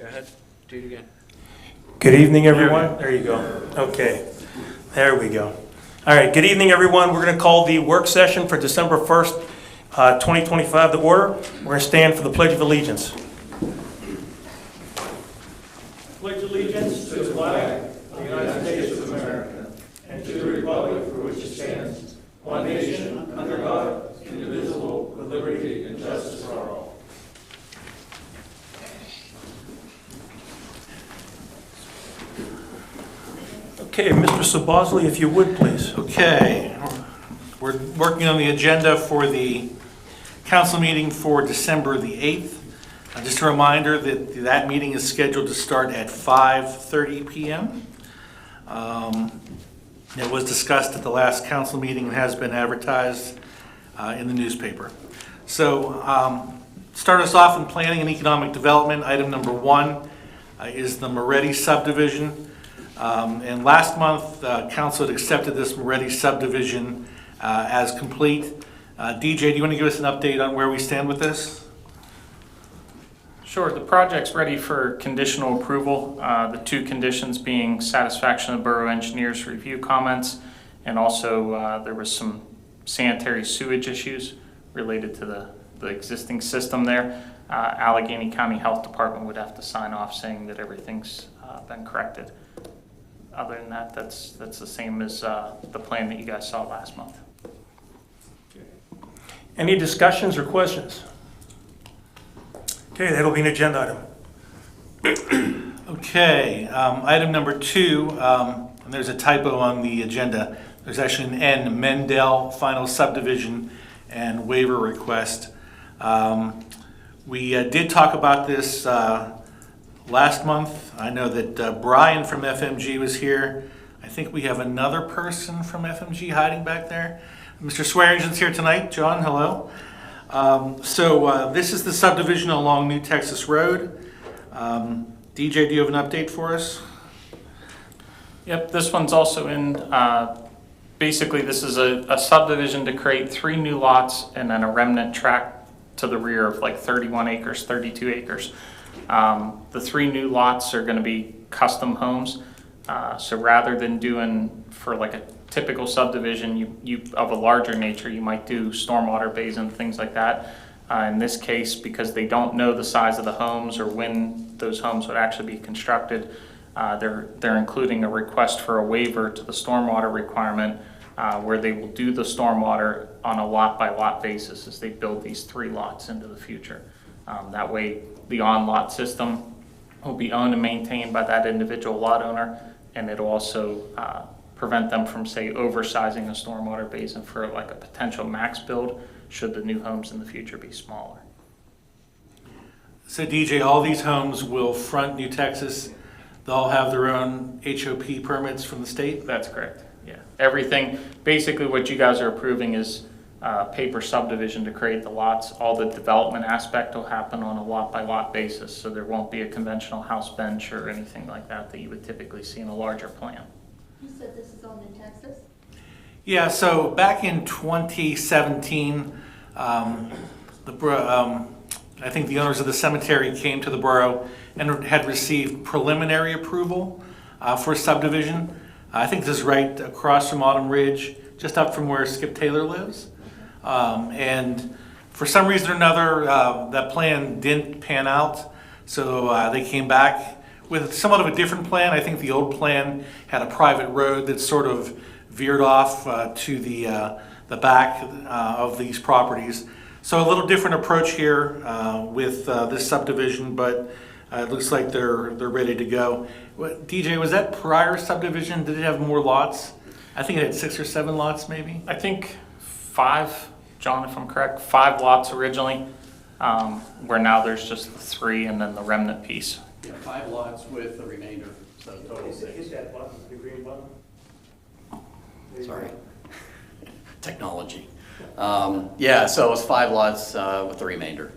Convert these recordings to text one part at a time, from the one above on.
Go ahead, do it again. Good evening, everyone. There you go. Okay, there we go. All right, good evening, everyone. We're going to call the work session for December 1st, 2025 to order. We're going to stand for the Pledge of Allegiance. Pledge allegiance to the flag of the United States of America and to the republic for which it stands, one nation, under God, indivisible, with liberty and justice for all. Okay, Mr. Sabosley, if you would, please. Okay, we're working on the agenda for the council meeting for December the 8th. Just a reminder that that meeting is scheduled to start at 5:30 p.m. It was discussed at the last council meeting and has been advertised in the newspaper. So start us off in planning and economic development. Item number 1 is the Moretti subdivision. And last month, council had accepted this Moretti subdivision as complete. DJ, do you want to give us an update on where we stand with this? Sure, the project's ready for conditional approval. The two conditions being satisfaction of borough engineers' review comments, and also there was some sanitary sewage issues related to the existing system there. Allegheny County Health Department would have to sign off saying that everything's been corrected. Other than that, that's the same as the plan that you guys saw last month. Any discussions or questions? Okay, that'll be an agenda item. Okay, item number 2, and there's a typo on the agenda. There's actually an N, Mendel Final Subdivision and Waiver Request. We did talk about this last month. I know that Brian from FMG was here. I think we have another person from FMG hiding back there. Mr. Swearingen's here tonight. John, hello. So this is the subdivision along New Texas Road. DJ, do you have an update for us? Yep, this one's also in, basically this is a subdivision to create 3 new lots and then a remnant tract to the rear of like 31 acres, 32 acres. The 3 new lots are going to be custom homes. So rather than doing for like a typical subdivision you of a larger nature, you might do stormwater bays and things like that. In this case, because they don't know the size of the homes or when those homes would actually be constructed, they're including a request for a waiver to the stormwater requirement, where they will do the stormwater on a lot-by-lot basis as they build these 3 lots into the future. That way, the on-lot system will be owned and maintained by that individual lot owner, and it'll also prevent them from, say, oversizing a stormwater basin for like a potential max build should the new homes in the future be smaller. So DJ, all these homes will front New Texas. They'll all have their own HOP permits from the state? That's correct, yeah. Everything, basically what you guys are approving is paper subdivision to create the lots. All the development aspect will happen on a lot-by-lot basis, so there won't be a conventional house bench or anything like that you would typically see in a larger plan. You said this is all New Texas? Yeah, so back in 2017, I think the owners of the cemetery came to the borough and had received preliminary approval for a subdivision. I think this is right across from Autumn Ridge, just up from where Skip Taylor lives. And for some reason or another, that plan didn't pan out, so they came back with somewhat of a different plan. I think the old plan had a private road that sort of veered off to the back of these properties. So a little different approach here with this subdivision, but it looks like they're ready to go. DJ, was that prior subdivision? Did it have more lots? I think it had 6 or 7 lots, maybe. I think 5, John, if I'm correct, 5 lots originally, where now there's just 3 and then the remnant piece. Yeah, 5 lots with the remainder, so total 6. Hit that button, the green button. Sorry. Technology. Yeah, so it was 5 lots with the remainder.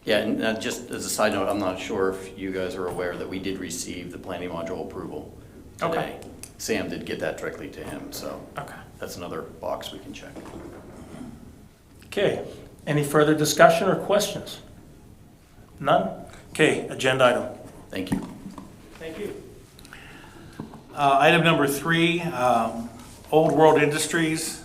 Yeah, and just as a side note, I'm not sure if you guys are aware that we did receive the planning module approval today. Okay. Sam did get that directly to him, so Okay. that's another box we can check. Okay, any further discussion or questions? None? Okay, agenda item. Thank you. Thank you. Item number 3, Old World Industries.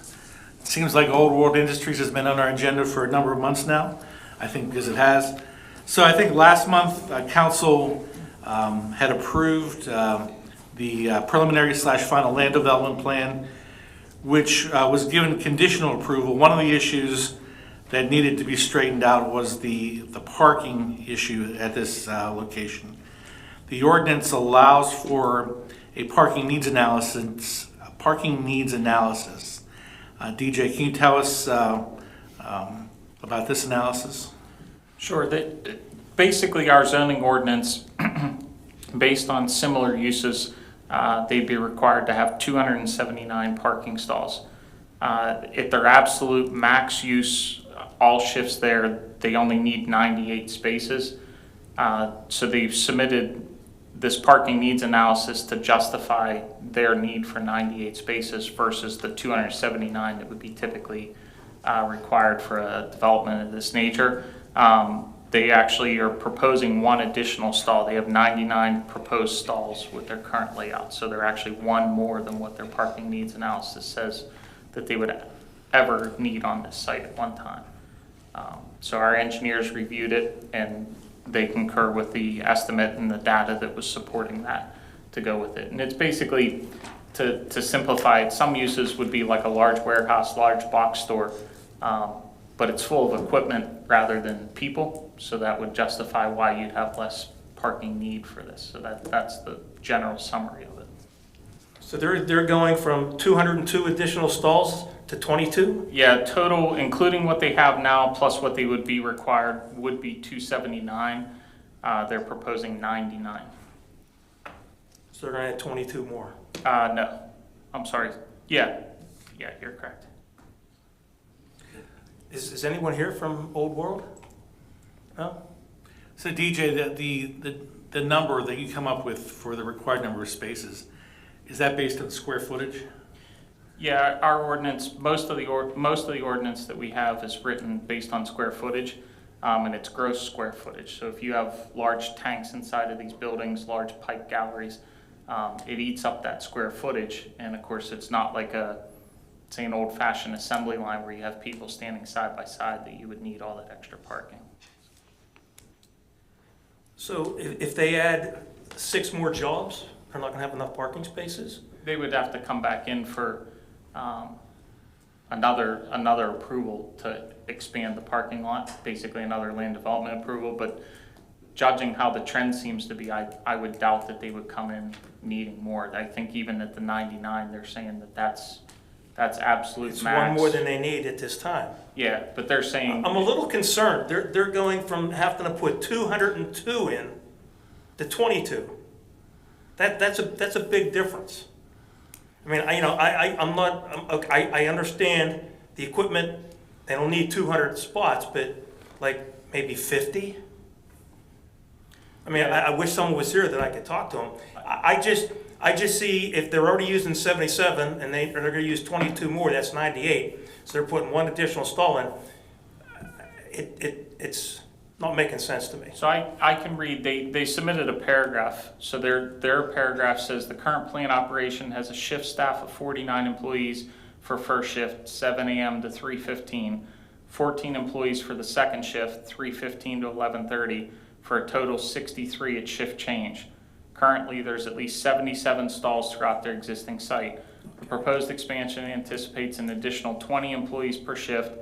It seems like Old World Industries has been on our agenda for a number of months now, I think because it has. So I think last month, council had approved the preliminary/final land development plan, which was given conditional approval. One of the issues that needed to be straightened out was the parking issue at this location. The ordinance allows for a parking needs analysis. DJ, can you tell us about this analysis? Sure. Basically, our zoning ordinance, based on similar uses, they'd be required to have 279 parking stalls. At their absolute max use, all shifts there, they only need 98 spaces. So they've submitted this parking needs analysis to justify their need for 98 spaces versus the 279 that would be typically required for a development of this nature. They actually are proposing one additional stall. They have 99 proposed stalls with their current layout. So they're actually one more than what their parking needs analysis says that they would ever need on this site at one time. So our engineers reviewed it and they concur with the estimate and the data that was supporting that to go with it. And it's basically, to simplify it, some uses would be like a large warehouse, large box store, but it's full of equipment rather than people. So that would justify why you'd have less parking need for this. So that's the general summary of it. So they're going from 202 additional stalls to 22? Yeah, total, including what they have now, plus what they would be required, would be 279. They're proposing 99. So they're gonna add 22 more. No, I'm sorry. Yeah, you're correct. Is anyone here from Old World? No? So DJ, the number that you come up with for the required number of spaces, is that based on square footage? Yeah, our ordinance, most of the ordinance that we have is written based on square footage, and it's gross square footage. So if you have large tanks inside of these buildings, large pipe galleries, it eats up that square footage. And of course, it's not like say an old-fashioned assembly line where you have people standing side by side that you would need all that extra parking. So if they add 6 more jobs, they're not gonna have enough parking spaces? They would have to come back in for another approval to expand the parking lot, basically another land development approval. But judging how the trend seems to be, I would doubt that they would come in needing more. I think even at the 99, they're saying that's absolute It's max. one more than they need at this time. Yeah, but they're saying, I'm a little concerned. They're going from having to put 202 in to 22. That's a big difference. I mean, I understand the equipment, they don't need 200 spots, but like maybe 50? I mean, I wish someone was here that I could talk to them. I just see if they're already using 77 and they're gonna use 22 more, that's 98. So they're putting one additional stall in. It's not making sense to me. so I can read, they submitted a paragraph. So their paragraph says the current plant operation has a shift staff of 49 employees for first shift, 7 a.m. to 3:15, 14 employees for the second shift, 3:15 to 11:30, for a total 63 at shift change. Currently, there's at least 77 stalls throughout their existing site. The proposed expansion anticipates an additional 20 employees per shift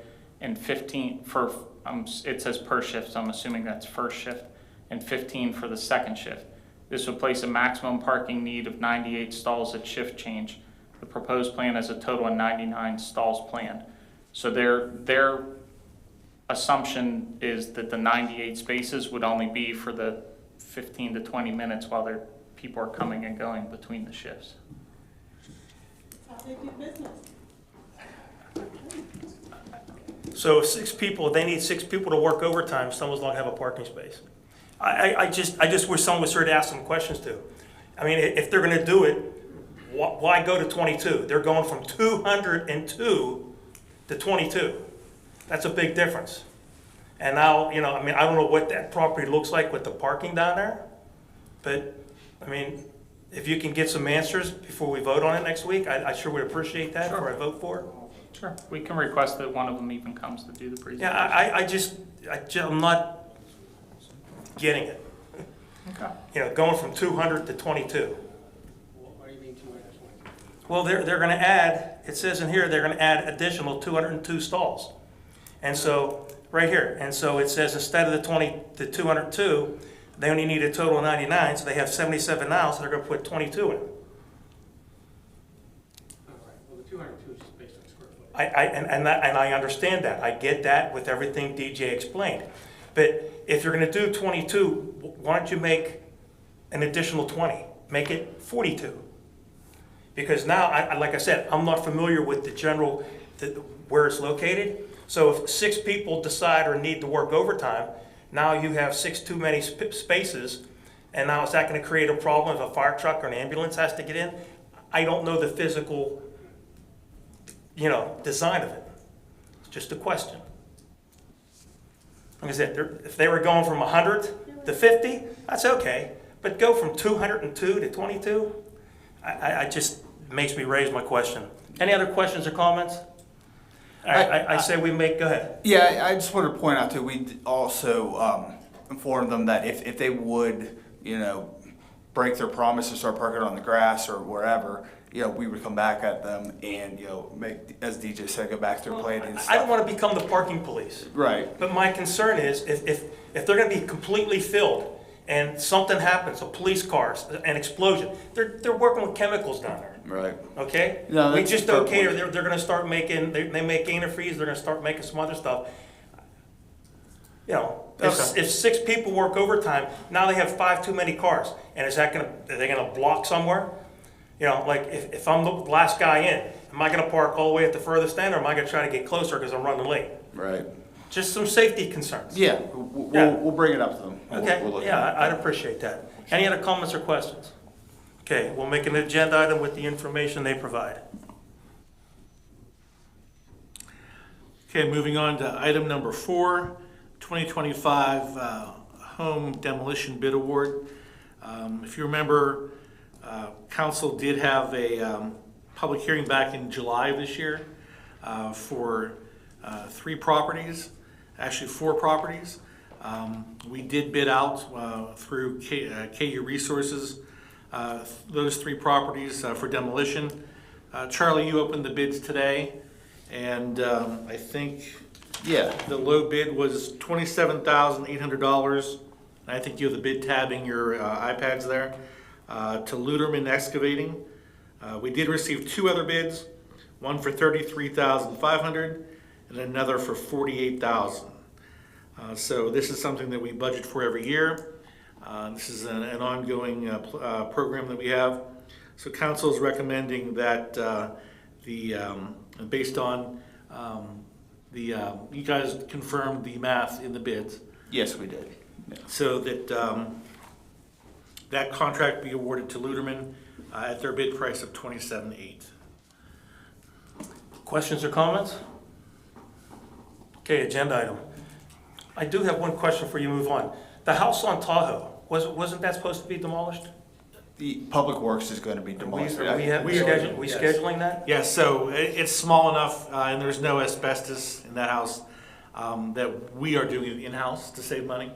and 15 for, it says per shift, so I'm assuming that's first shift, and 15 for the second shift. This would place a maximum parking need of 98 stalls at shift change. The proposed plan has a total of 99 stalls planned. So their assumption is that the 98 spaces would only be for the 15 to 20 minutes while their people are coming and going between the shifts. That's how they do business. So if they need 6 people to work overtime, someone's not gonna have a parking space. I just wish someone was here to ask some questions to. I mean, if they're gonna do it, why go to 22? They're going from 202 to 22. That's a big difference. And now, you know, I mean, I don't know what that property looks like with the parking down there, but, I mean, if you can get some answers before we vote on it next week, I sure would appreciate that before I vote for it. Sure, we can request that one of them even comes to do the presentation. Yeah, I'm not getting it. Okay. You know, going from 200 to 22. What do you mean 220? Well, they're gonna add, it says in here, they're gonna add additional 202 stalls. And so, right here, and so it says instead of the 202, they only need a total of 99, so they have 77 now, so they're gonna put 22 in. All right, well, the 202 is based on square footage. And I understand that, I get that with everything DJ explained. But if you're gonna do 22, why don't you make an additional 20? Make it 42. Because now, like I said, I'm not familiar with the general, where it's located. So if 6 people decide or need to work overtime, now you have 6 too many spaces, and now is that gonna create a problem if a fire truck or an ambulance has to get in? I don't know the physical, you know, design of it. It's just a question. Like I said, if they were going from 100 to 50, that's okay. But go from 202 to 22, I just makes me raise my question. Any other questions or comments? All right, I say we make, go ahead. Yeah, I just wanted to point out too, we also informed them that if they would, you know, break their promise and start parking on the grass or wherever, you know, we would come back at them and, you know, make, as DJ said, go back to their planning and stuff. I don't want to become the parking police. Right. But my concern is if they're going to be completely filled and something happens, a police cars, an explosion, they're working with chemicals down there. Right. Okay? No, We that's just a fair okay, point. they're gonna start making, they make antifreeze, they're gonna start making some other stuff. You know, Okay. if 6 people work overtime, now they have 5 too many cars, and is that gonna, are they gonna block somewhere? You know, like, if I'm the last guy in, am I gonna park all the way at the furthest end, or am I gonna try to get closer because I'm running late? Right. Just some safety concerns. Yeah, Yeah. we'll bring it up to them. Okay, We'll look yeah, at it. I'd appreciate that. Any other comments or questions? Okay, we'll make an agenda item with the information they provide. Okay, moving on to item number 4, 2025 home demolition bid award. If you remember, council did have a public hearing back in July of this year for 3 properties, actually 4 properties. We did bid out through KU Resources those 3 properties for demolition. Charlie, you opened the bids today, and I think Yeah, the low bid was $27,800. And I think you have the bid tab in your iPads there. To Luderman Excavating. We did receive 2 other bids, one for $33,500 and another for $48,000. So this is something that we budget for every year. This is an ongoing program that we have. So council is recommending that based on you guys confirmed the math in the bids, yes, we did. Yeah. so that that contract be awarded to Luderman at their bid price of $27,800. Questions or comments? Okay, agenda item. I do have one question before you move on. The house on Tahoe, wasn't that supposed to be demolished? The Public Works is going to be demolished. We Yes. scheduling that? Yeah, so it's small enough, and there's no asbestos in that house, that we are doing it in-house to save money.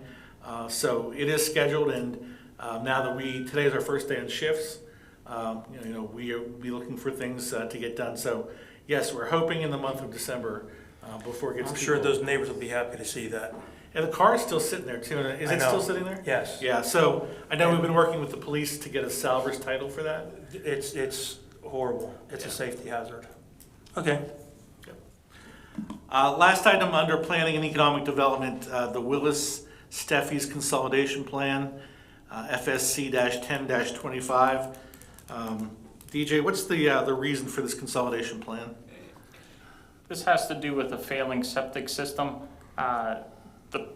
So it is scheduled, and now that today is our first day on shifts, you know, we will be looking for things to get done. So yes, we're hoping in the month of December, before it gets I'm too sure cold. those neighbors will be happy to see that. And the car is still sitting there too. Is I it know. still sitting there? Yes. Yeah, so I know we've been working with the police to get a salvage title for that. It's horrible. It's a Yeah. safety hazard. Okay. Last item under planning and economic development, the Willis Steffi's consolidation plan, FSC-10-25. DJ, what's the reason for this consolidation plan? This has to do with a failing septic system. The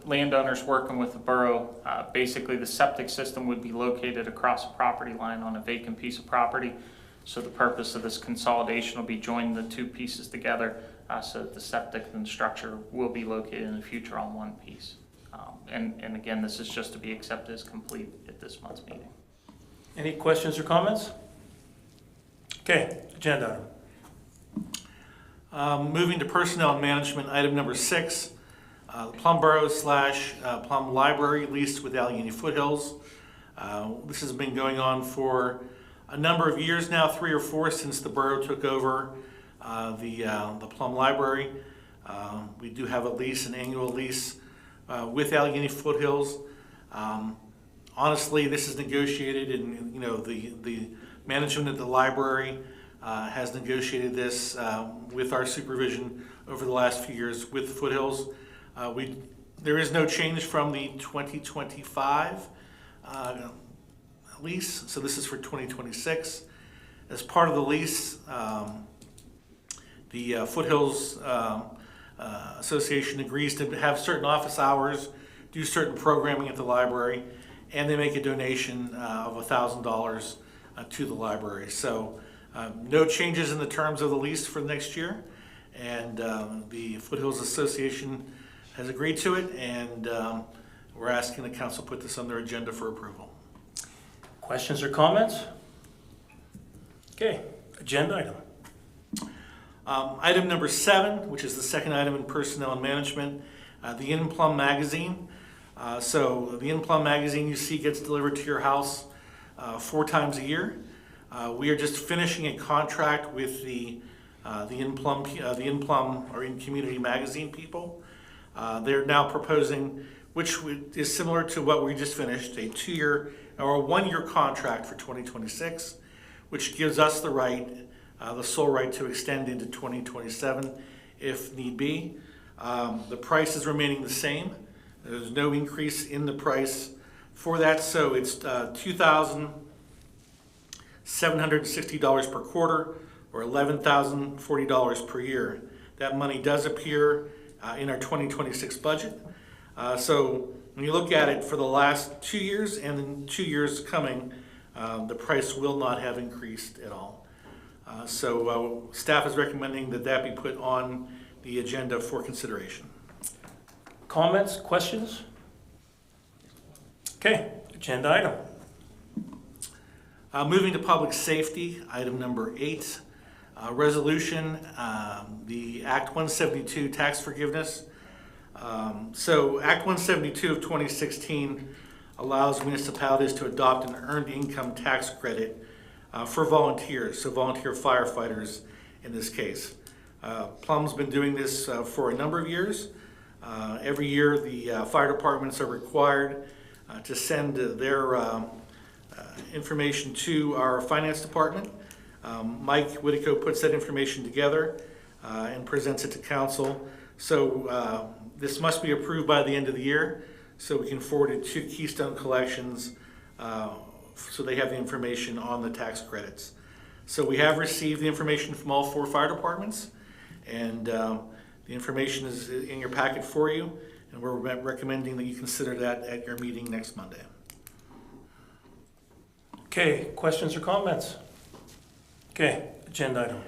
landowner's working with the borough. Basically, the septic system would be located across a property line on a vacant piece of property. So the purpose of this consolidation will be joining the 2 pieces together so that the septic and structure will be located in the future on one piece. And again, this is just to be accepted as complete at this month's meeting. Any questions or comments? Okay, agenda item. Moving to personnel and management, item number 6, Plum Boro / Plum Library leased with Allegheny Foothills. This has been going on for a number of years now, 3 or 4 since the borough took over the Plum Library. We do have a lease, an annual lease with Allegheny Foothills. Honestly, this is negotiated, and the management of the library has negotiated this with our supervision over the last few years with Foothills. There is no change from the 2025 lease, so this is for 2026. As part of the lease, the Foothills Association agrees to have certain office hours, do certain programming at the library, and they make a donation of $1,000 to the library. So no changes in the terms of the lease for next year, and the Foothills Association has agreed to it, and we're asking the council put this on their agenda for approval. Questions or comments? Okay, agenda item. Item number 7, which is the second item in personnel and management, the In Plum magazine. So the In Plum magazine you see gets delivered to your house 4 times a year. We are just finishing a contract with the In Plum or In Community magazine people. They're now proposing, which is similar to what we just finished, a 2-year or a 1-year contract for 2026, which gives us the right, the sole right to extend into 2027 if need be. The price is remaining the same. There's no increase in the price for that, so it's $2,760 per quarter or $11,040 per year. That money does appear in our 2026 budget. So when you look at it for the last 2 years and then 2 years coming, the price will not have increased at all. So staff is recommending that that be put on the agenda for consideration. Comments, questions? Okay, agenda item. Moving to public safety, item number 8, resolution, the Act 172 tax forgiveness. So Act 172 of 2016 allows municipalities to adopt an earned income tax credit for volunteers, so volunteer firefighters in this case. Plum's been doing this for a number of years. Every year the fire departments are required to send their information to our finance department. Mike Whitico puts that information together and presents it to council. So this must be approved by the end of the year so we can forward it to Keystone Collections so they have the information on the tax credits. So we have received the information from all 4 fire departments, and the information is in your packet for you, and we're recommending that you consider that at your meeting next Monday. Okay, questions or comments? Okay, agenda item.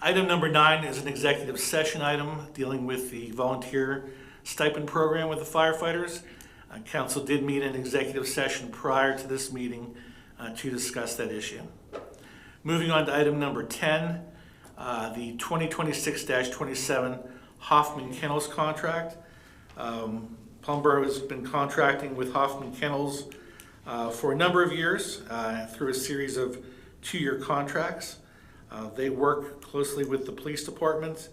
Item number 9 is an executive session item dealing with the volunteer stipend program with the firefighters. Council did meet in executive session prior to this meeting to discuss that issue. Moving on to item number 10, the 2026-27 Hoffman Kennels contract. Plum Boro has been contracting with Hoffman Kennels for a number of years through a series of 2-year contracts. They work closely with the police department,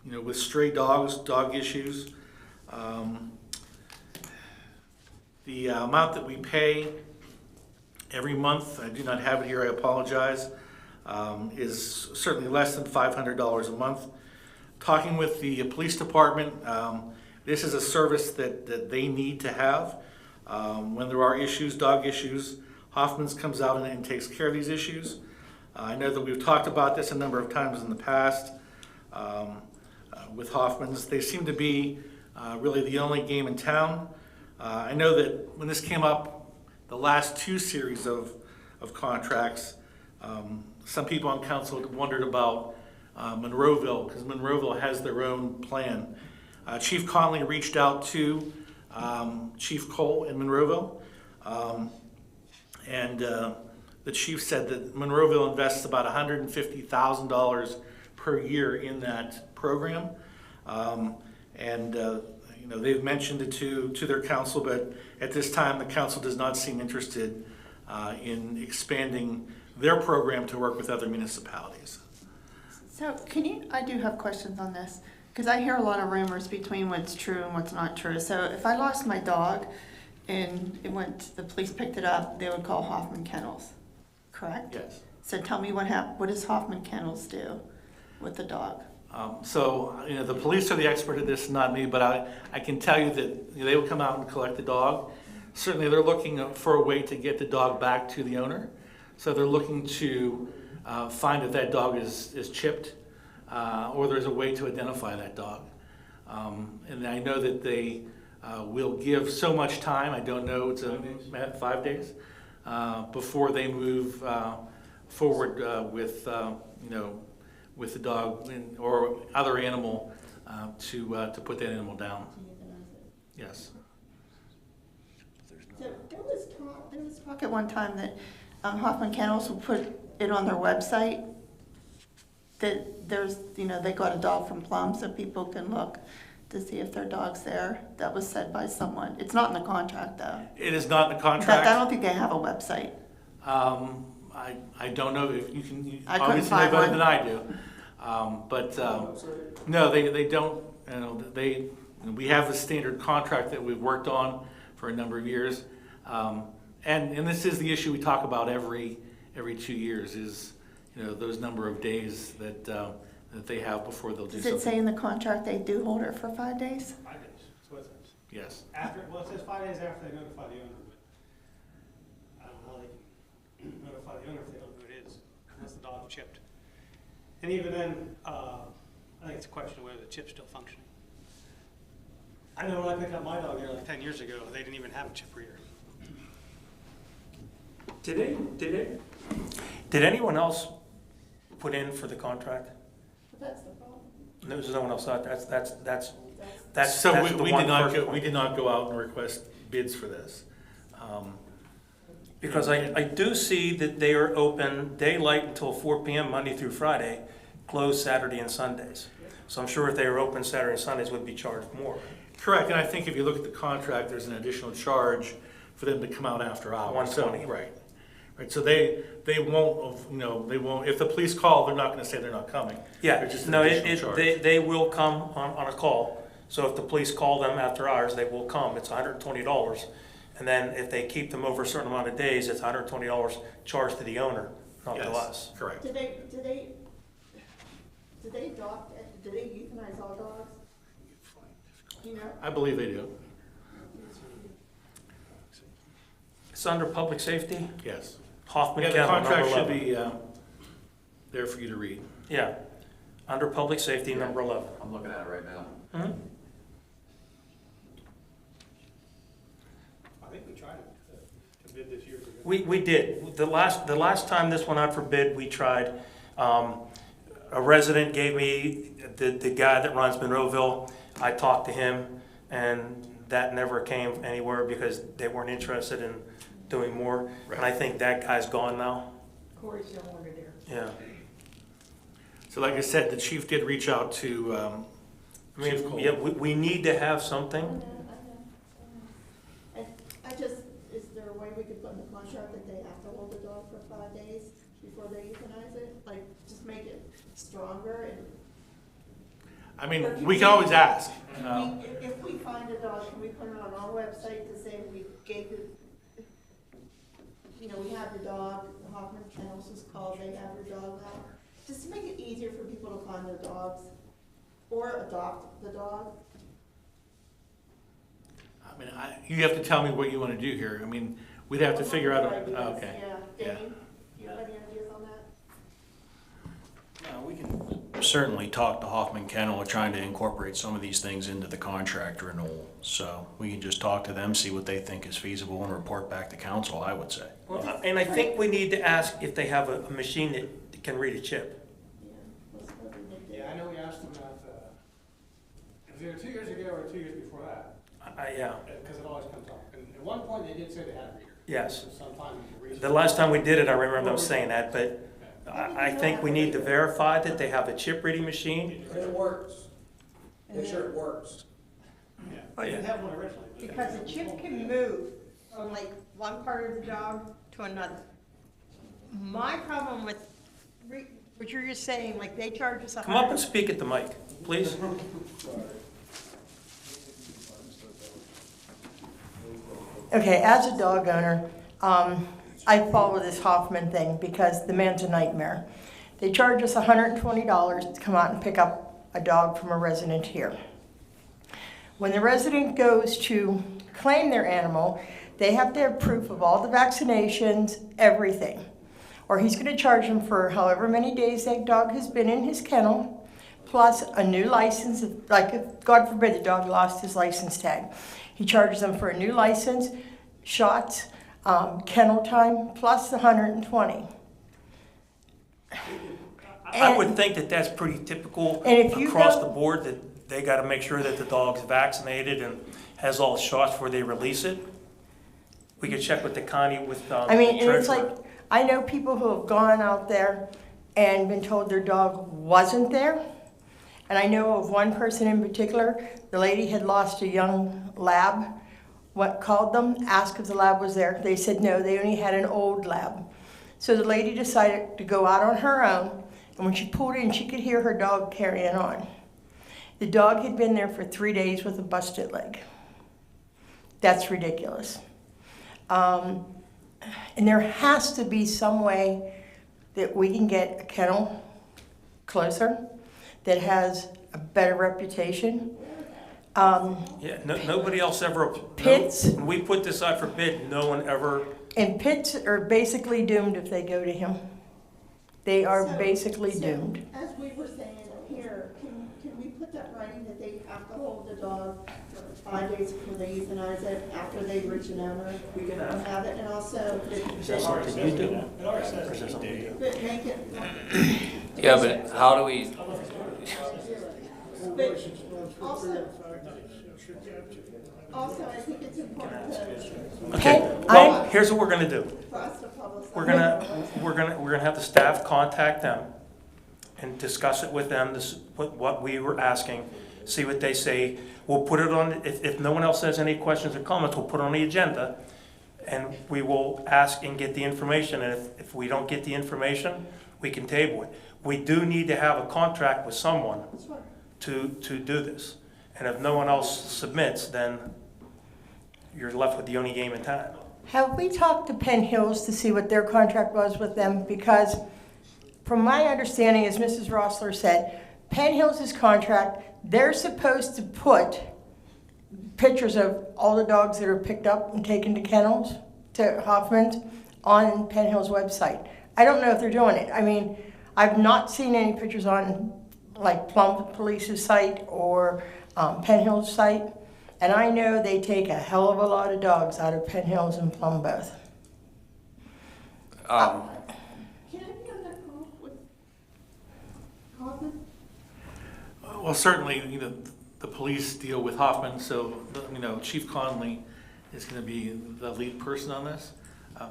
with stray dogs, dog issues. The amount that we pay every month, I do not have it here, I apologize, is certainly less than $500 a month. Talking with the police department, this is a service that they need to have. When there are issues, dog issues, Hoffman's comes out and takes care of these issues. I know that we've talked about this a number of times in the past with Hoffman's. They seem to be really the only game in town. I know that when this came up, the last 2 series of contracts, some people on council wondered about Monroeville, because Monroeville has their own plan. Chief Conley reached out to Chief Cole in Monroeville, and the chief said that Monroeville invests about $150,000 per year in that program. They've mentioned it to their council, but at this time, the council does not seem interested in expanding their program to work with other municipalities. So I do have questions on this, because I hear a lot of rumors between what's true and what's not true. So if I lost my dog and the police picked it up, they would call Hoffman Kennels, correct? Yes. So tell me what does Hoffman Kennels do with the dog? The police are the expert at this, not me, but I can tell you that they will come out and collect the dog. Certainly, they're looking for a way to get the dog back to the owner. So they're looking to find if that dog is chipped, or there's a way to identify that dog. And I know that they will give so much time, I don't know, it's 5 days, before they move forward with the dog or other animal to put that animal down. Yes. So there was talk at one time that Hoffman Kennels will put it on their website, that they got a dog from Plum, so people can look to see if their dog's there. That was said by someone. It's not in the contract, though. It is not in the contract. I don't think they have a website. I don't know if you can, I couldn't obviously know find better one. than I do. No, they don't, we have a standard contract that we've worked on for a number of years. And this is the issue we talk about every 2 years is, those number of days that they have before they'll do Does something. it say in the contract they do hold it for 5 days? 5 days, that's what it says. Yes. It says 5 days after they notify the owner, but I don't know how they can notify the owner if they don't know who it is, unless the dog chipped. And even then, I think it's a question of whether the chip's still functioning. I know when I picked up my dog here like 10 years ago, they didn't even have a chip reader. Did anyone else put in for the contract? That's the problem. No, there's no one else out. That's So the we one did not first go, we did not go out and request bids for this. Because I do see that they are open daylight until 4 p.m. Monday through Friday, closed Saturday and Sundays. So I'm sure if they were open Saturday and Sundays, would be charged more. Correct, and I think if you look at the contract, there's an additional charge for them to come out after hours. So, $120. Right, so they won't, they won't, if the police call, they're not gonna say they're not coming. Yeah, There's just an no, additional charge. they will come on a call. So if the police call them after hours, they will come. It's $120. And then if they keep them over a certain amount of days, it's $120 charged to the owner, not to Yes, us. correct. Do they euthanize all dogs? I believe they do, It's under public safety, yes. Hoffman Yeah, the Kennel, number contract should 11. be there for you to read. Yeah, under public safety, number 11. I'm looking at it right now. Mhm. I think we tried to bid this year. We did. The last time this went out for bid, we tried. A resident gave me the guy that runs Monroeville. I talked to him, and that never came anywhere because they weren't interested in doing more. Right. And I think that guy's gone now. Corey's no longer there. Yeah. So like I said, the chief did reach out to I mean, Chief Cole. yeah, we need to have something. Is there a way we could put in the contract that they have to hold the dog for 5 days before they euthanize it? Like, just make it stronger and. I mean, we can always ask. If we find a dog, can we put it on our website to say we gave it, we have the dog, the Hoffman Kennels is called, they have your dog now? Just to make it easier for people to find their dogs or adopt the dog. I mean, you have to tell me what you want to do here. I mean, we'd have to figure out, okay. Yeah, Yeah. Dave, you have any ideas on that? We can certainly talk to Hoffman Kennel. We're trying to incorporate some of these things into the contract renewal. So we can just talk to them, see what they think is feasible, and report back to council, I would say. Well, and I think we need to ask if they have a machine that can read a chip. Yeah, let's go do either 2 years ago or 2 years before that, Yeah, because it always comes up. And at one point, they did say they had a reader. yes. Sometime in the research. The last time we did it, I remember them saying that, but I think we need to verify that they have a chip reading machine. It works. Make sure it works. Yeah, Oh, they yeah. didn't have one originally. but- Because the chip can move from like one part of the dog to another. My problem with what you're just saying, like they charge us Come up and speak at the mic, please. Okay, as a dog owner, I follow this Hoffman thing because the man's a nightmare. They charge us $120 to come out and pick up a dog from a resident here. When the resident goes to claim their animal, they have to have proof of all the vaccinations, everything. Or he's going to charge them for however many days that dog has been in his kennel, plus a new license, like if, God forbid, the dog lost his license tag. He charges them for a new license, shots, kennel time, plus the $120. I would think that that's pretty typical And if you across go- the board, that they gotta make sure that the dog's vaccinated and has all the shots before they release it. We could check with the county, with, I mean, and it's treasurer. like, I know people who have gone out there and been told their dog wasn't there. And I know of one person in particular, the lady had lost a young lab. What called them, asked if the lab was there. They said no, they only had an old lab. So the lady decided to go out on her own, and when she pulled in, she could hear her dog carrying on. The dog had been there for 3 days with a busted leg. That's ridiculous. And there has to be some way that we can get a kennel closer that has a better reputation. Yeah, nobody else ever. Pits? When we put this out for bid, no one ever, And pits are basically doomed if they go to him. They are basically doomed. As we were saying here, can we put that writing that they have to hold the dog for 5 days before they euthanize it, after they reach an owner? We can And have it, and also, is that something you do? It already says Or is that that something you we do. do? but make it, Yeah, but how do we, but also, I think it's important to, Okay, well, here's what we're gonna do. for us to publicize. We're gonna have the staff contact them and discuss it with them, what we were asking, see what they say. We'll put it on, if no one else has any questions or comments, we'll put it on the agenda, and we will ask and get the information, and if we don't get the information, we can table it. We do need to have a contract with someone to do this, and if no one else submits, then you're left with the only game in town. Have we talked to Penn Hills to see what their contract was with them? Because from my understanding, as Mrs. Rossler said, Penn Hills' contract, they're supposed to put pictures of all the dogs that are picked up and taken to kennels, to Hoffman's, on Penn Hills' website. I don't know if they're doing it. I mean, I've not seen any pictures on like Plum Police's site or Penn Hills' site. And I know they take a hell of a lot of dogs out of Penn Hills and Plum both. Can I be on that call with Hoffman? Well, certainly, the police deal with Hoffman, so, Chief Conley is going to be the lead person on this. Ask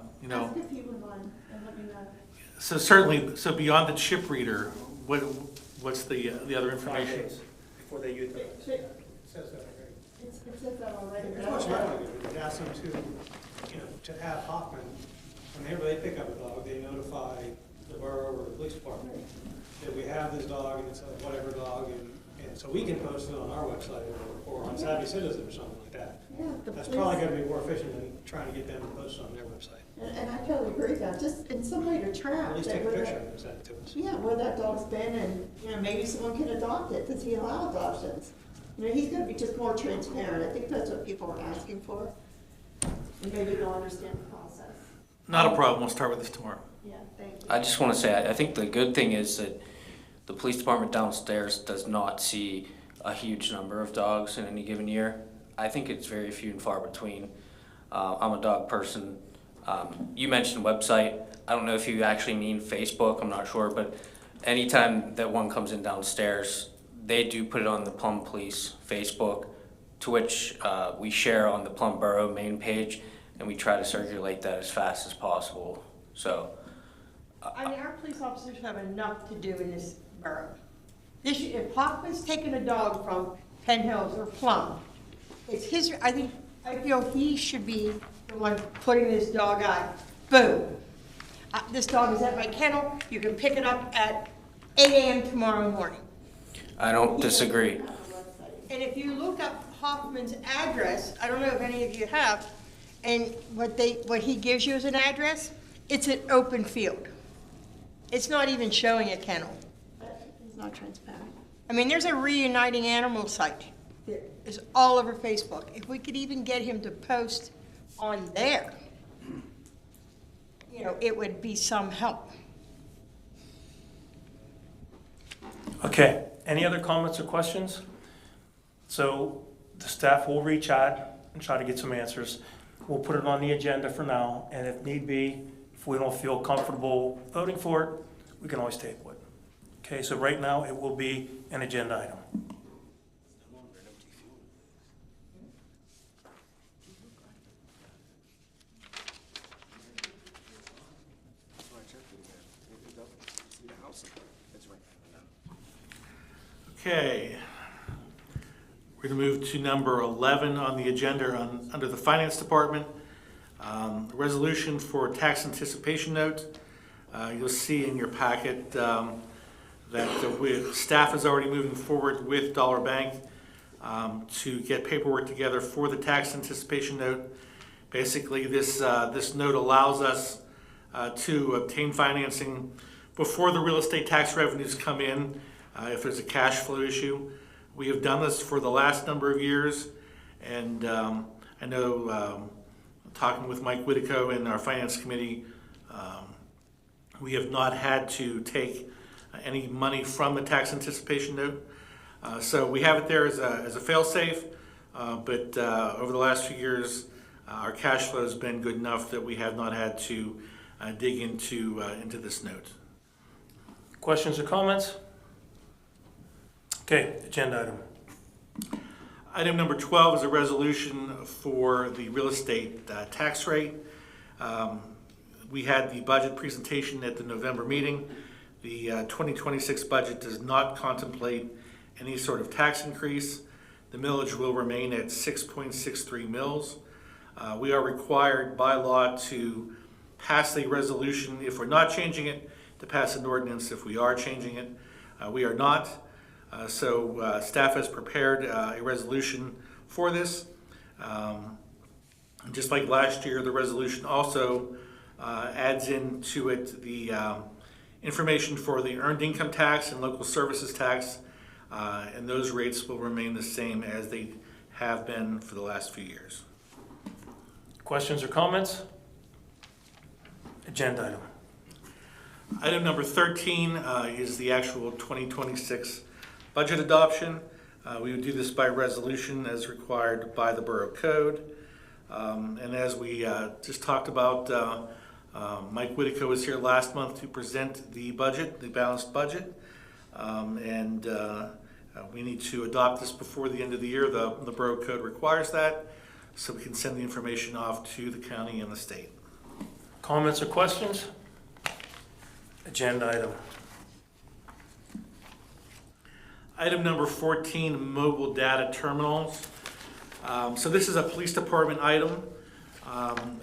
if he would mind, and let me know. So certainly, so beyond the chip reader, what's the other information? Before they use it. It says that, right? It says that already. Here's what you want to do, is ask them to have Hoffman, whenever they pick up a dog, they notify the borough or the police department that we have this dog, and it's a whatever dog, and so we can post it on our website or on Savvy Citizen or something like that. Yeah, the That's police- probably gonna be more efficient than trying to get them to post it on their website. And I totally agree with that, just in some way to Or track. at least that take a where picture that- of it and send it to us. Yeah, where that dog's been, and, maybe someone can adopt it, does he allow adoptions? He's gonna be just more transparent, I think that's what people are asking for. And maybe they'll understand the process. Not a problem, we'll start with this tomorrow. Yeah, thank you. I just want to say, I think the good thing is that the police department downstairs does not see a huge number of dogs in any given year. I think it's very few and far between. I'm a dog person. You mentioned website. I don't know if you actually mean Facebook, I'm not sure, but anytime that one comes in downstairs, they do put it on the Plum Police Facebook, to which we share on the Plum Boro main page, and we try to circulate that as fast as possible. So, I mean, our police officers have enough to do in this borough. If Hoffman's taking a dog from Penn Hills or Plum, it's his, I feel he should be the one putting this dog out. Boom. This dog is at my kennel, you can pick it up at 8 a.m. tomorrow morning. I don't disagree. And if you look up Hoffman's address, I don't know if any of you have, and what he gives you as an address, it's an open field. It's not even showing a kennel. It's not transparent. I mean, there's a reuniting animal site. It's all over Facebook. If we could even get him to post on there, you know, it would be some help. Okay, any other comments or questions? So the staff will reach out and try to get some answers. We'll put it on the agenda for now, and if need be, if we don't feel comfortable voting for it, we can always table it. Okay, so right now it will be an agenda item. Okay. We're going to move to number 11 on the agenda under the Finance Department. Resolution for tax anticipation note. You'll see in your packet that staff is already moving forward with Dollar Bank to get paperwork together for the tax anticipation note. Basically, this note allows us to obtain financing before the real estate tax revenues come in if there's a cash flow issue. We have done this for the last number of years, and I know talking with Mike Whitico in our finance committee, we have not had to take any money from the tax anticipation note. So we have it there as a fail-safe, but over the last few years, our cash flow has been good enough that we have not had to dig into this note. Questions or comments? Okay, agenda item. Item number 12 is a resolution for the real estate tax rate. We had the budget presentation at the November meeting. The 2026 budget does not contemplate any sort of tax increase. The millage will remain at 6.63 mils. We are required by law to pass the resolution if we're not changing it, to pass an ordinance if we are changing it. We are not. So staff has prepared a resolution for this. Just like last year, the resolution also adds into it the information for the earned income tax and local services tax, and those rates will remain the same as they have been for the last few years. Questions or comments? Agenda item. Item number 13 is the actual 2026 budget adoption. We would do this by resolution as required by the Borough Code. And as we just talked about, Mike Whitico was here last month to present the budget, the balanced budget. And we need to adopt this before the end of the year. The Borough Code requires that, so we can send the information off to the county and the state. Comments or questions? Agenda item. Item number 14, mobile data terminals. So this is a police department item,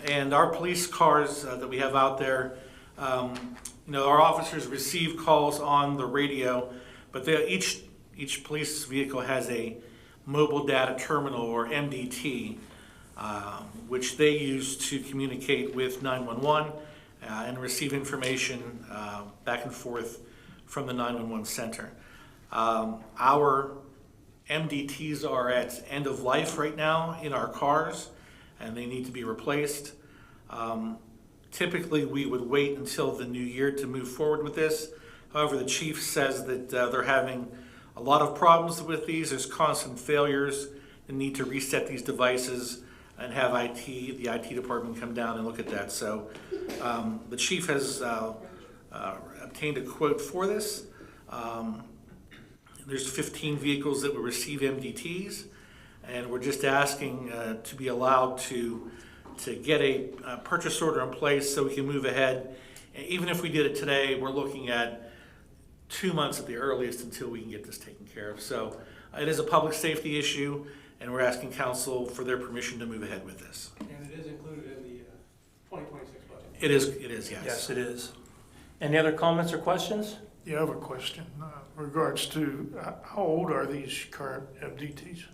and our police cars that we have out there, our officers receive calls on the radio, but each police vehicle has a mobile data terminal, or MDT, which they use to communicate with 911 and receive information back and forth from the 911 center. Our MDTs are at end of life right now in our cars, and they need to be replaced. Typically, we would wait until the new year to move forward with this. However, the chief says that they're having a lot of problems with these. There's constant failures, the need to reset these devices and have the IT department come down and look at that. So the chief has obtained a quote for this. There's 15 vehicles that will receive MDTs, and we're just asking to be allowed to get a purchase order in place so we can move ahead. And even if we did it today, we're looking at 2 months at the earliest until we can get this taken care of. So it is a public safety issue, and we're asking council for their permission to move ahead with this. And it is included in the 2026 budget. It is, yes. Yes, it is. Any other comments or questions? Yeah, I have a question. Regards to how old are these current MDTs?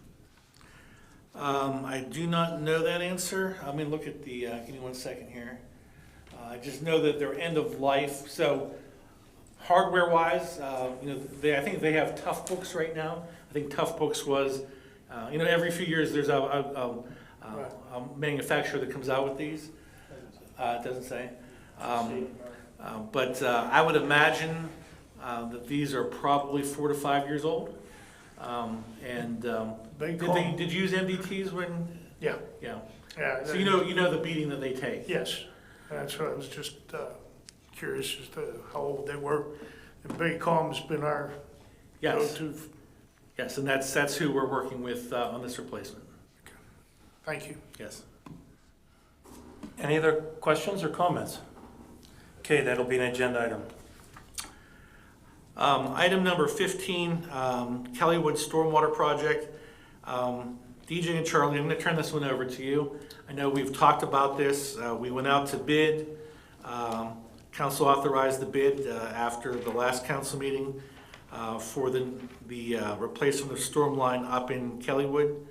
I do not know that answer. I'm gonna look at the, give me 1 second here. I just know that they're end of life. So hardware wise, I think they have Tough Books right now. I think Tough Books was, every few years there's a manufacturer that comes out with these. It doesn't say. But I would imagine that these are probably 4 to 5 years old. Did you use MDTs when? Yeah. Yeah. Yeah. So you know the beating that they take. Yes, that's what I was just curious as to how old they were. And Baycom's been our Yes. go-to. Yes, and that's who we're working with on this replacement. Thank you. Yes. Any other questions or comments? Okay, that'll be an agenda item. Item number 15, Kellywood Stormwater Project. DJ and Charlie, I'm going to turn this one over to you. I know we've talked about this. We went out to bid. Council authorized the bid after the last council meeting for the replacement of storm line up in Kellywood.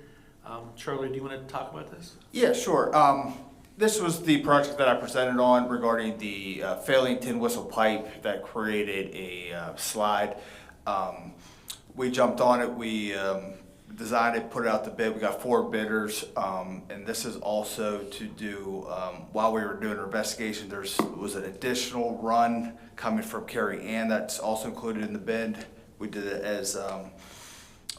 Charlie, do you want to talk about this? Yeah, sure. This was the project that I presented on regarding the failing tin whistle pipe that created a slide. We jumped on it, we designed it, put it out to bid. We got 4 bidders, and this is also to do, while we were doing our investigation, there was an additional run coming from Carrie Ann that's also included in the bid. We did it as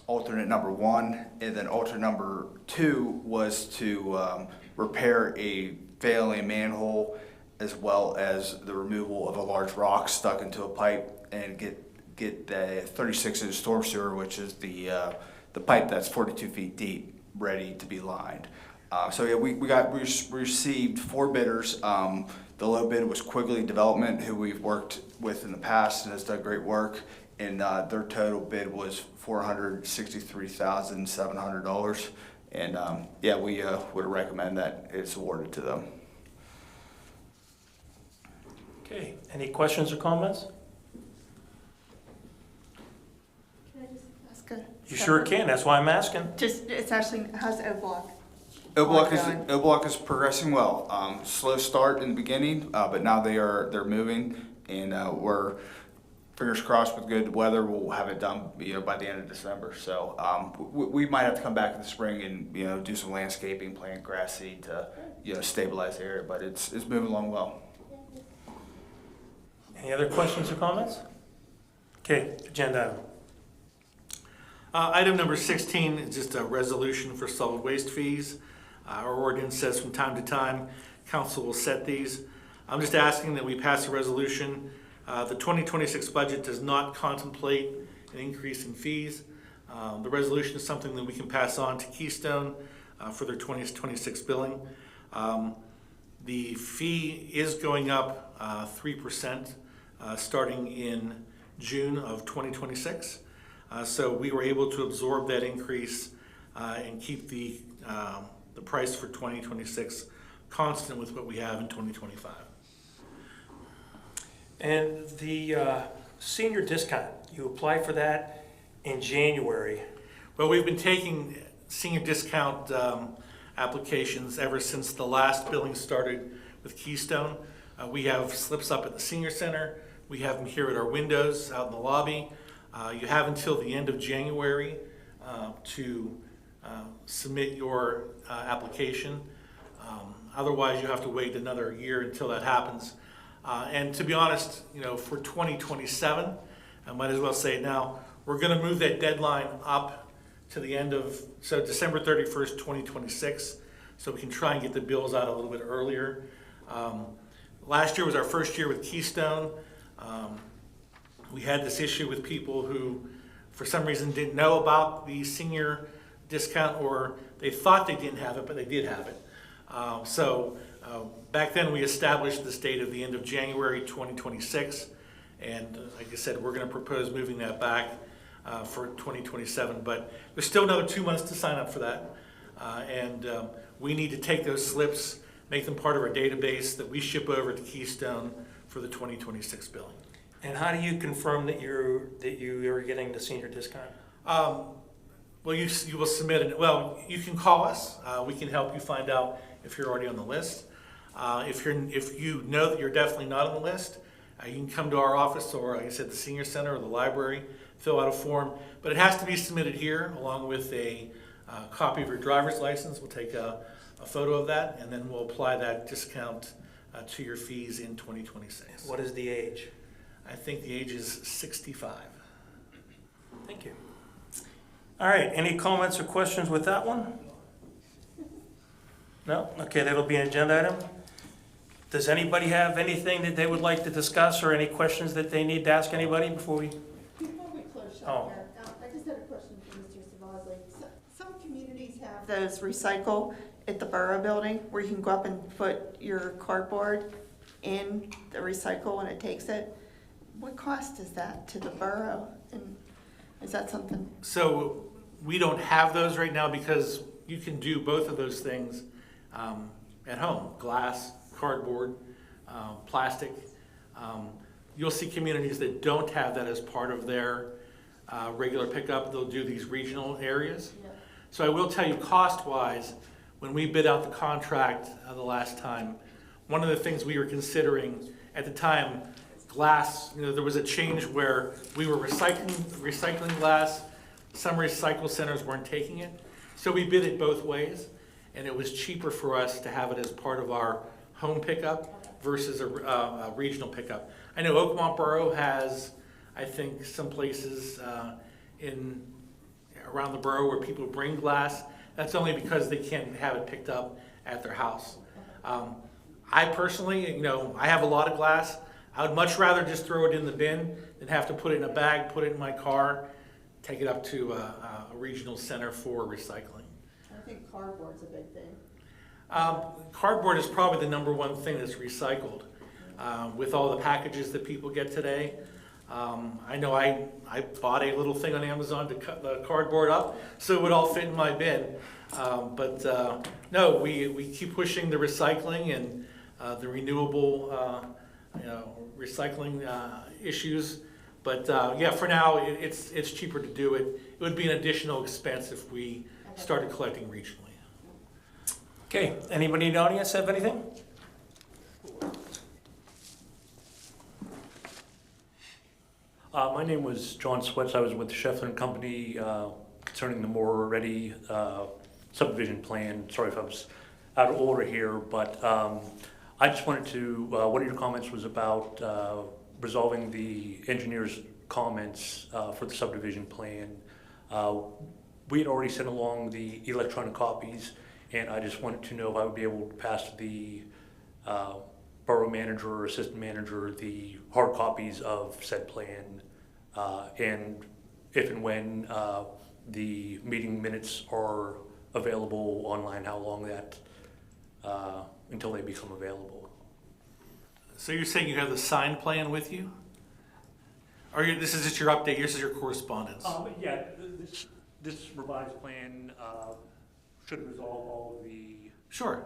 alternate number 1, and then alternate number 2 was to repair a failing manhole, as well as the removal of a large rock stuck into a pipe, and get the 36-inch storm sewer, which is the pipe that's 42 feet deep, ready to be lined. So yeah, we received 4 bidders. The low bid was Quigley Development, who we've worked with in the past and has done great work, and their total bid was $463,700. And yeah, we would recommend that it's awarded to them. Okay, any questions or comments? Can I just ask a? You sure can, that's why I'm asking. It's actually, how's O Block? O Block is progressing well. Slow start in the beginning, but now they're moving, and we're fingers crossed with good weather. We'll have it done, by the end of December. So we might have to come back in the spring and do some landscaping, plant grass seed to stabilize the area. But it's moving along well. Any other questions or comments? Okay, agenda item. Item number 16 is just a resolution for solid waste fees. Our ordinance says from time to time, council will set these. I'm just asking that we pass a resolution. The 2026 budget does not contemplate an increase in fees. The resolution is something that we can pass on to Keystone for their 2026 billing. The fee is going up 3% starting in June of 2026. So we were able to absorb that increase and keep the price for 2026 constant with what we have in 2025. And the senior discount, you applied for that in January. Well, we've been taking senior discount applications ever since the last billing started with Keystone. We have slips up at the senior center. We have them here at our windows out in the lobby. You have until the end of January to submit your application. Otherwise, you have to wait another year until that happens. And to be honest, for 2027, I might as well say it now, we're going to move that deadline up to the end of, so December 31st, 2026, so we can try and get the bills out a little bit earlier. Last year was our first year with Keystone. We had this issue with people who for some reason didn't know about the senior discount, or they thought they didn't have it, but they did have it. Back then, we established this date of the end of January 2026, and like I said, we're going to propose moving that back for 2027, but there's still another 2 months to sign up for that. We need to take those slips, make them part of our database that we ship over to Keystone for the 2026 billing. And how do you confirm that you are getting the senior discount? Well, you will submit it. Well, you can call us. We can help you find out if you're already on the list. If you know that you're definitely not on the list, you can come to our office, or like I said, the senior center or the library, fill out a form. But it has to be submitted here along with a copy of your driver's license. We'll take a photo of that, and then we'll apply that discount to your fees in 2026. What is the age? I think the age is 65. Thank you. All right, any comments or questions with that one? No? Okay, that'll be an agenda item. Does anybody have anything that they would like to discuss, or any questions that they need to ask anybody before we? Before we close Oh. shop here, I just had a question for Mr. Savazli. Some communities have those recycle at the Borough building where you can go up and put your cardboard in the recycle and it takes it. What cost is that to the borough? And is that something? So we don't have those right now because you can do both of those things at home: glass, cardboard, plastic. You'll see communities that don't have that as part of their regular pickup. They'll do these regional areas. Yeah. So I will tell you, cost-wise, when we bid out the contract the last time, one of the things we were considering at the time, glass, there was a change where we were recycling glass. Some recycle centers weren't taking it. So we bid it both ways, and it was cheaper for us to have it as part of our home pickup versus a regional pickup. I know Oakmont Borough has, I think, some places around the borough where people bring glass. That's only because they can't have it picked up at their house. I personally, I have a lot of glass. I would much rather just throw it in the bin than have to put it in a bag, put it in my car, take it up to a regional center for recycling. I think cardboard's a big thing. Cardboard is probably the number one thing that's recycled. With all the packages that people get today, I know I bought a little thing on Amazon to cut the cardboard up so it would all fit in my bin. No, we keep pushing the recycling and the renewable recycling issues. But yeah, for now, it's cheaper to do it. It would be an additional expense if we started collecting regionally. Okay, anybody in the audience have anything? My name was John Swets. I was with Scheffler & Company concerning the More Ready subdivision plan. Sorry if I was out of order here, but I just wanted to, one of your comments was about resolving the engineer's comments for the subdivision plan. We had already sent along the electronic copies, and I just wanted to know if I would be able to pass the borough manager or assistant manager the hard copies of said plan, and if and when the meeting minutes are available online, how long that until they become available. So you're saying you have the signed plan with you? Or this is just your update, this is your correspondence? Yeah, this revised plan should resolve all of the... Sure.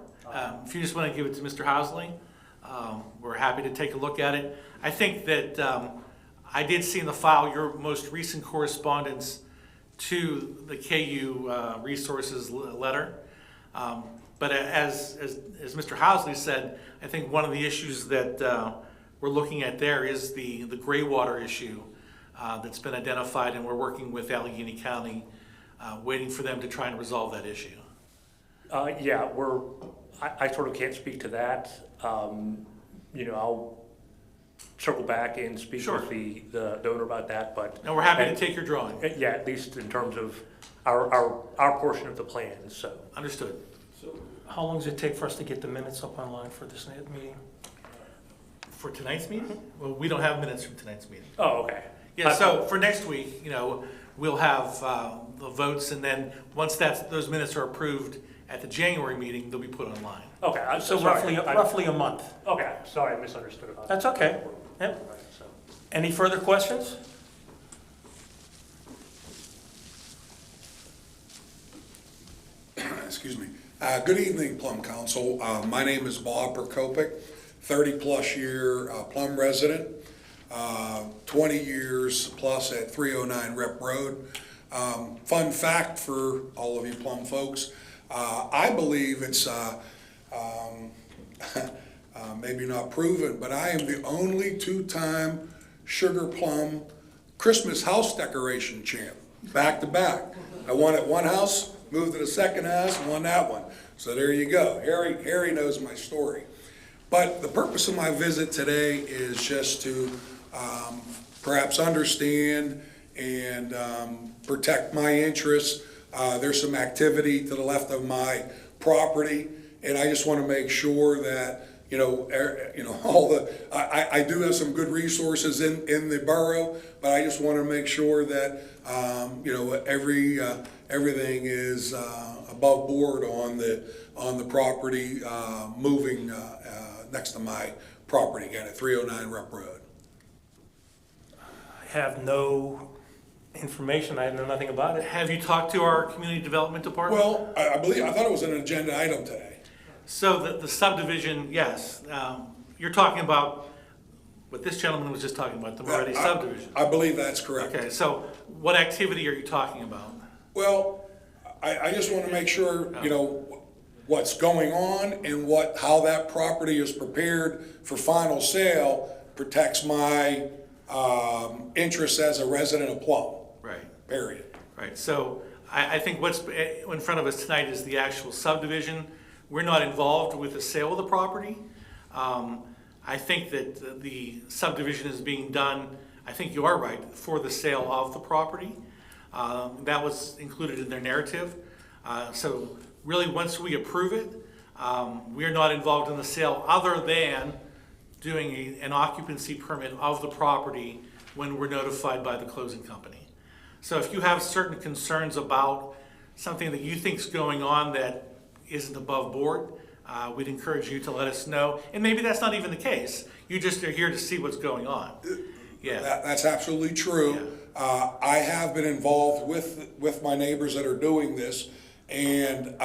If you just want to give it to Mr. Housley, we're happy to take a look at it. I think that I did see in the file your most recent correspondence to the KU Resources letter. But as Mr. Housley said, I think one of the issues that we're looking at there is the gray water issue that's been identified, and we're working with Allegheny County, waiting for them to try and resolve that issue. Yeah, I sort of can't speak to that. I'll circle back and speak Sure. with the owner about that, but... No, we're happy to take your drawing. Yeah, at least in terms of our portion of the plan, so. Understood. So how long does it take for us to get the minutes up online for this meeting? For tonight's meeting? Well, we don't have minutes from tonight's meeting. Oh, okay. Yeah, so for next week, we'll have the votes, and then once those minutes are approved at the January meeting, they'll be put online. Okay, I'm So sorry. roughly a month. Okay, sorry, I misunderstood about that. That's okay. Yep. Any further questions? Excuse me. Good evening, Plum Council. My name is Bob Prokopic, 30-plus year Plum resident, 20 years plus at 309 Rep Road. Fun fact for all of you Plum folks, I believe it's maybe not proven, but I am the only two-time Sugar Plum Christmas house decoration champ, back to back. I won at one house, moved to the second house, and won that one. So there you go. Harry knows my story. But the purpose of my visit today is just to perhaps understand and protect my interests. There's some activity to the left of my property, and I just want to make sure that I do have some good resources in the borough, but I just want to make sure that everything is above board on the property moving next to my property again at 309 Rep Road. I have no information. I know nothing about it. Have you talked to our community development department? Well, I thought it was an agenda item today. So the subdivision, yes. You're talking about what this gentleman was just talking about, the Moretti subdivision. I believe that's correct. Okay, so what activity are you talking about? Well, I just want to make sure, what's going on and how that property is prepared for final sale protects my interests as a resident of Plum. Right. Period. Right, so I think what's in front of us tonight is the actual subdivision. We're not involved with the sale of the property. I think that the subdivision is being done, I think you are right, for the sale of the property. That was included in their narrative. So really, once we approve it, we're not involved in the sale other than doing an occupancy permit of the property when we're notified by the closing company. So if you have certain concerns about something that you think is going on that isn't above board, we'd encourage you to let us know. And maybe that's not even the case. You just are here to see what's going on. Yeah. That's absolutely true. Yeah. I have been involved with my neighbors that are doing this, and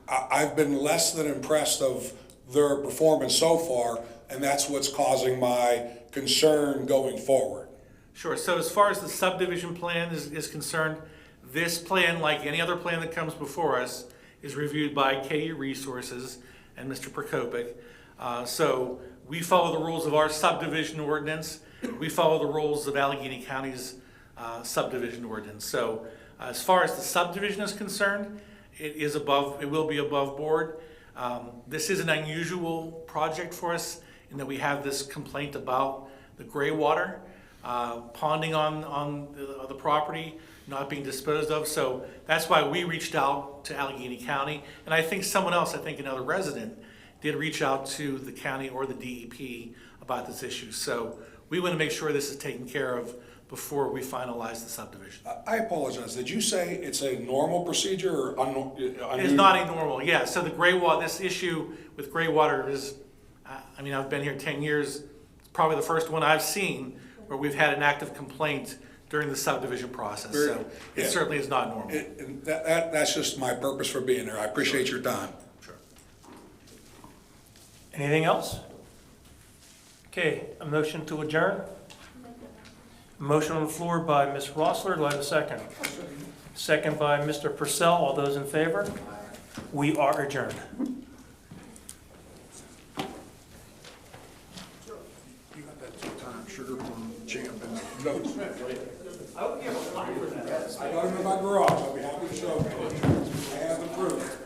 I've been less than impressed of their performance so far, and that's what's causing my concern going forward. Sure. So as far as the subdivision plan is concerned, this plan, like any other plan that comes before us, is reviewed by KU Resources and Mr. Prokopic. So we follow the rules of our subdivision ordinance. We follow the rules of Allegheny County's subdivision ordinance. So as far as the subdivision is concerned, it will be above board. This is an unusual project for us in that we have this complaint about the gray water ponding on the property, not being disposed of. So that's why we reached out to Allegheny County. And I think someone else, another resident, did reach out to the county or the DEP about this issue. So we want to make sure this is taken care of before we finalize the subdivision. I apologize. Did you say it's a normal procedure or unusual? It's not a normal, yeah. So the gray water, this issue with gray water is, I've been here 10 years. It's probably the first one I've seen where we've had an active complaint during the subdivision process. So it certainly is not normal. That's just my purpose for being there. I appreciate your time. Sure. Anything else? Okay, a motion to adjourn? Motion on the floor by Ms. Rossler. Do I have a second? Second by Mr. Purcell. All those in favor? We are adjourned. You got that two-time Sugar Plum champ in the notes. I would give a lot for that. I got him in my garage. I'll be happy to show him. I have the proof.